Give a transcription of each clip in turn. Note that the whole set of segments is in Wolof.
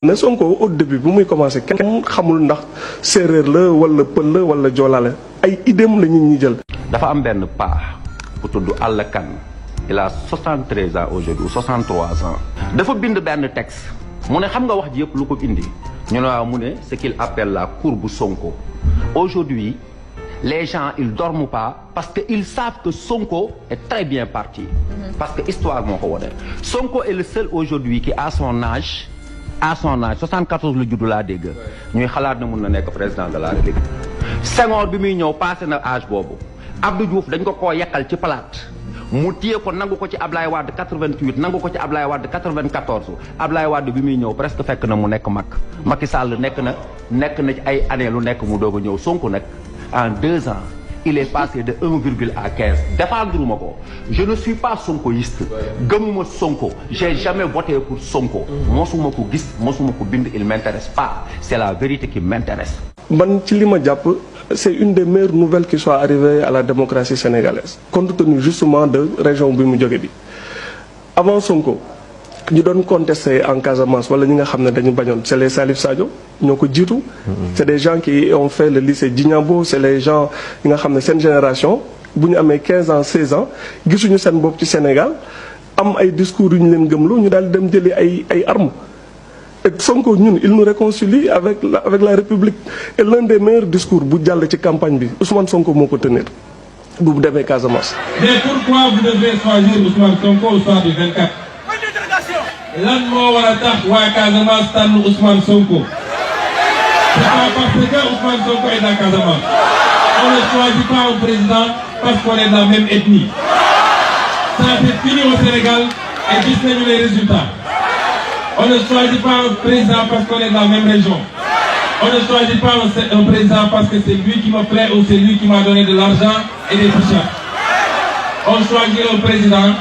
ne Sonko au début bu muy commencé kenn xamul ndax séeréer la wala pël la wala joola la ay idéem la ñi jël. dafa am benn paa bu tudd Alla Kane il a 73 ans aujourd'hui ou 63 ans. dafa bind benn texte mu ne xam nga wax ji yëpp lu ko indi ñu ne waaw mu ne ce qu'il appelle la courbe Sonko. Aujourd'hui les gens ils dorment pas parce que ils savent que Sonko est très bien parti. Parce que histoire moo ko wone. Sonko est le seul aujourd'hui qui à son âge 74 la juddu laa dégg ñuy xalaat na mun na nekk président de la République. Senghor bi muy ñëw passé na âge boobu Abdou Diouf dañ ko koo yekkal ci palaat mu téye ko nangu ko ci Ablaye Wade 88 nangu ko ci Ablaye Wade 94 Ablaye Wade bi muy ñëw presque fekk na mu nekk mag Macky Sall nekk na ci ay année lu nekk mu doog a ñëw Sonko nag en 2 ans il est passé de 1,15 défendre ma ko je ne suis pas sonkoïste gëmuma Sonko j'ai jamais voté pour Sonko mosuma ko gis mosuma ko bind il m'intéresse pas c'est la vérité qui m'intéresse. man ci li ma jàpp c'est une des meilleures nouvelles qui soit arrivée à la démocratie sénégalaise compte tenu justement de région bi mu jóge bi avant Sonko ñu doon contesté en Casamance wala ñi nga xam ne dañu bañoon c'est les Salif Sadio ñoo ko jiitu c'est des gens qui ont fait le lycée Djignabo c'est les gens yi nga xam ne seen génération bu ñu amee 15 ans 16 ans gisuñu seen bopp ci Sénégal am ay discours yu ñu leen gëmlu ñu daal dem jëli ay armes et Sonko ñun il nous réconcilie avec la République et l'un des meilleurs discours bu jàll ci campagne bi Ousmane Sonko moo ko tenir bu demee Casamance. Mais pourquoi vous devez choisir Ousmane Sonko au soir du 24? lan moo war a tax waa Casamance tànn Ousmane Sonko? C'est pas parce que Ousmane Sonko est dans Casamance. On ne choisit pas un président parce qu'on est de la même ethnie. Ça c'est fini au Sénégal et gis nañu les résultats. On ne choisit pas un président parce qu'on est de la même région. On ne choisit pas un président parce que c'est lui qui me plaît ou c'est lui qui m'a donné de l'argent et des t-shirts. On choisit un président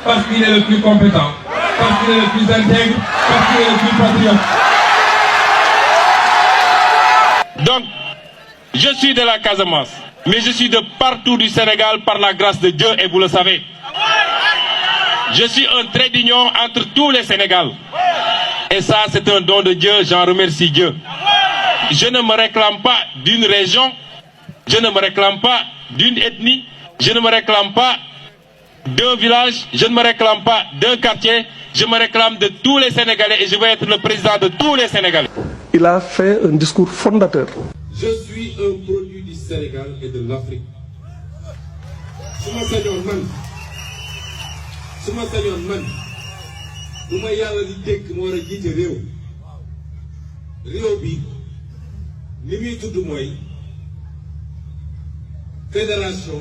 parce qu'il est le plus compétent, parce qu'il est le plus intègre, parce qu'il est le plus patriote. Donc, je suis de la Casamance, mais je suis de partout du Sénégal par la grâce de Dieu et vous le savez. Je suis un trait d'union entre tous les Sénégal. Et ça, c'est un don de Dieu, j'en remercie Dieu. Je ne me réclame pas d'une région, je ne me réclame pas d'une ethnie, je ne me réclame pas d'un village, je ne me réclame pas d'un quartier, je me réclame de tous les Sénégalais et je vais être le président de tous les Sénégalais. Il a fait un discours fondateur. Je suis un produit du Sénégal et de l'Afrique. su ma sañoon man bu ma yàlla di dégg moo war a jiite réew bi li muy tudd mooy fédération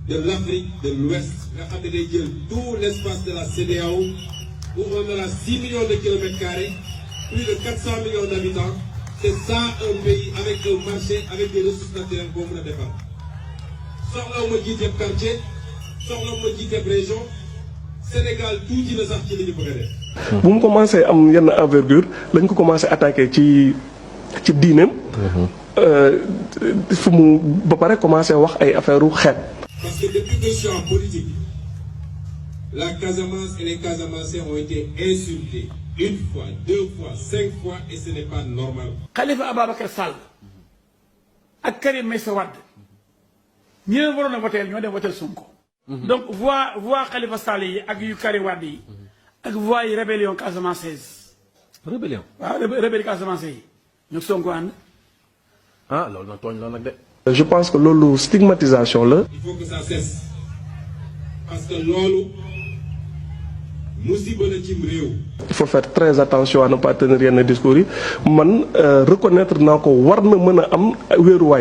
de l'Afrique de l'Ouest nga xam ne day jël tout l'espace de la CEDEAO où on a 6 millions de kilomètres carrés, plus de 400 millions d'habitants. C'est ça un pays avec un marché, avec des ressources naturelles qu'on peut défendre. Soxla ma jiite quartier, soxla ma jiite région, Sénégal tuuti na sax ci li ñu bëgg a def. bu mu commencé am yenn envergure lañ ko commencé attaquer ci diineem. fu mu ba pare commencé wax ay affaire u xeet. Parce que depuis que je suis en politique, la Casamance et les Casamanciens ont été insultés. Une fois, 2 fois, 5 fois, et ce n'est pas normal. Khalifa Ababacar Sall ak Karim Meïssa Wade ñi leen waroon a voter ñoo dem voter Sonko. Donc voix Khalifa Sall yi ak yu Karim Wade yi ak voix yi rébellion casamançaise. Rébellion. waaw rébellion casamance yi ñoo Sonko ànd. ah loolu nag tooñ la nag de. Je pense que loolu stigmatisation la. Il faut que ça cesse parce que loolu musiba la cim réew. Il faut faire très attention à ne pas tenir yenn discours yi man reconnaître naa ko war na mën a am wéeruwaay